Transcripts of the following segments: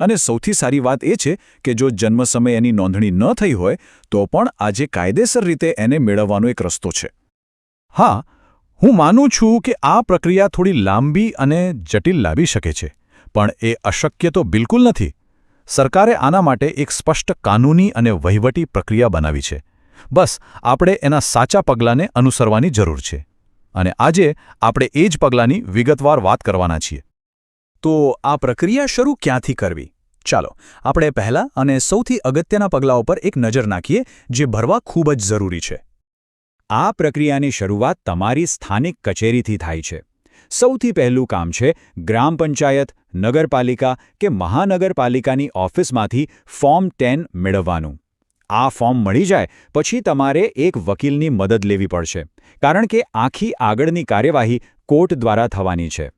અને સૌથી સારી વાત એ છે કે જો જન્મ સમયે એની નોંધણી ન થઈ હોય તો પણ આજે કાયદેસર રીતે એને મેળવવાનો એક રસ્તો છે. હા, હું માનું છું કે આ પ્રક્રિયા થોડી લાંબી અને જટિલ લાગી શકે છે, પણ એ અશક્ય તો બિલકુલ નથી. સરકારે આના માટે એક સ્પષ્ટ કાનૂની અને વહીવટી પ્રક્રિયા બનાવી છે. બસ આપણે એના સાચા પગલાંને અનુસરવાની જરૂર છે. અને આજે આપણે એ જ પગલાંની વિગતવાર વાત કરવાના છીએ. તો આ પ્રક્રિયા શરૂ ક્યાંથી કરવી? ચાલો આપણે પહેલા અને સૌથી અગત્યના પગલાઓ પર એક નજર નાખીએ, જે ભરવા ખૂબ જ જરૂરી છે. આ પ્રક્રિયાની શરૂઆત તમારી સ્થાનિક કચેરીથી થાય છે. સૌથી પહેલું કામ છે ગ્રામ પંચાયત, નગરપાલિકા કે મહાનગરપાલિકાની ઓફિસમાંથી ફોર્મ 10 મેળવવાનું. આ ફોર્મ મળી જાય પછી તમારે એક વકીલની મદદ લેવી પડશે, કારણ કે આખી આગળની કાર્યવાહી કોર્ટ દ્વારા થવાની છે.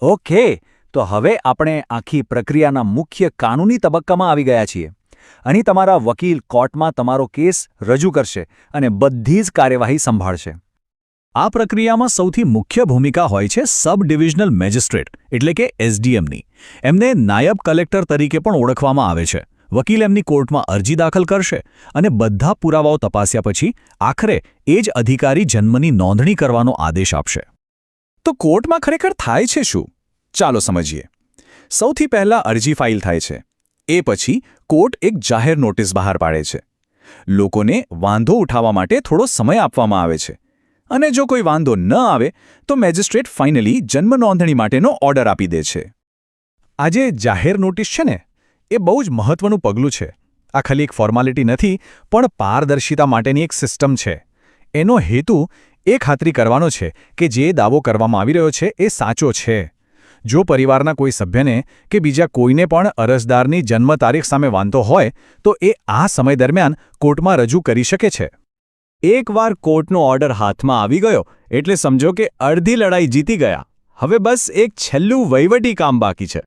ઓકે, તો હવે આપણે આખી પ્રક્રિયાના મુખ્ય કાનૂની તબક્કામાં આવી ગયા છીએ. અહીં તમારા વકીલ કોર્ટમાં તમારો કેસ રજૂ કરશે અને બધી જ કાર્યવાહી સંભાળશે. આ પ્રક્રિયામાં સૌથી મુખ્ય ભૂમિકા હોય છે સબ ડિવિઝનલ મેજિસ્ટ્રેટ એટલે કે એસડીએમની. એમને નાયબ કલેક્ટર તરીકે પણ ઓળખવામાં આવે છે. વકીલ એમની કોર્ટમાં અરજી દાખલ કરશે અને બધા પુરાવાઓ તપાસ્યા પછી આખરે એ જ અધિકારી જન્મની નોંધણી કરવાનો આદેશ આપશે. તો કોર્ટમાં ખરેખર થાય છે શું? ચાલો સમજીએ. સૌથી પહેલા અરજી ફાઇલ થાય છે. એ પછી કોર્ટ એક જાહેર નોટિસ બહાર પાડે છે. લોકોને વાંધો ઉઠાવવા માટે થોડો સમય આપવામાં આવે છે. અને જો કોઈ વાંધો ન આવે તો મેજિસ્ટ્રેટ ફાઇનલી જન્મ નોંધણી માટેનો ઓર્ડર આપી દે છે. આ જે જાહેર નોટિસ છે ને, એ બહુ જ મહત્વનું પગલું છે. આ ખાલી એક ફોર્માલિટી નથી, પણ પારદર્શિતા માટેની એક સિસ્ટમ છે. એનો હેતુ એ ખાતરી કરવાનો છે કે જે દાવો કરવામાં આવી રહ્યો છે એ સાચો છે. જો પરિવારના કોઈ સભ્યને કે બીજા કોઈને પણ અરજદારની જન્મ તારીખ સામે વાંધો હોય તો એ આ સમય દરમિયાન કોર્ટમાં રજૂ કરી શકે છે. એકવાર કોર્ટનો ઓર્ડર હાથમાં આવી ગયો એટલે સમજો કે અડધી લડાઈ જીતી ગયા. હવે બસ એક છેલ્લું વહીવટી કામ બાકી છે.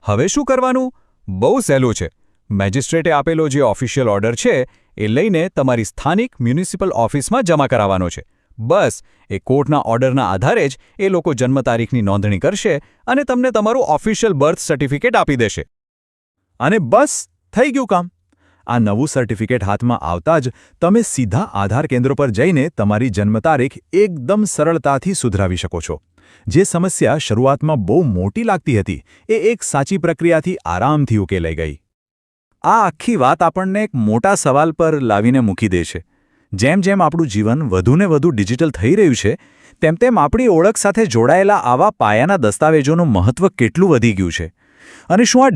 હવે શું કરવાનું? બહુ સહેલું છે. મેજિસ્ટ્રેટે આપેલો જે ઓફિશિયલ ઓર્ડર છે એ લઈને તમારી સ્થાનિક મ્યુનિસિપલ ઓફિસમાં જમા કરાવવાનો છે. બસ એ કોર્ટના ઓર્ડરના આધારે જ એ લોકો જન્મ તારીખની નોંધણી કરશે અને તમને તમારું ઓફિશિયલ બર્થ સર્ટિફિકેટ આપી દેશે. અને બસ થઈ ગયું કામ. આ નવું સર્ટિફિકેટ હાથમાં આવતા જ તમે સીધા આધાર કેન્દ્ર પર જઈને તમારી જન્મ તારીખ એકદમ સરળતાથી સુધરાવી શકો છો. જે સમસ્યા શરૂઆતમાં બહુ મોટી લાગતી હતી એ એક સાચી પ્રક્રિયાથી આરામથી ઉકેલાઈ ગઈ. આ આખી વાત આપણને એક મોટા સવાલ પર લાવીને મૂકી દે છે. જેમ જેમ આપણું જીવન વધુને વધુ ડિજિટલ થઈ રહ્યું છે, તેમ તેમ આપણી ઓળખ સાથે જોડાયેલા આવા પાયાના દસ્તાવેજોનું મહત્વ કેટલું વધી ગયું છે. અને શું આ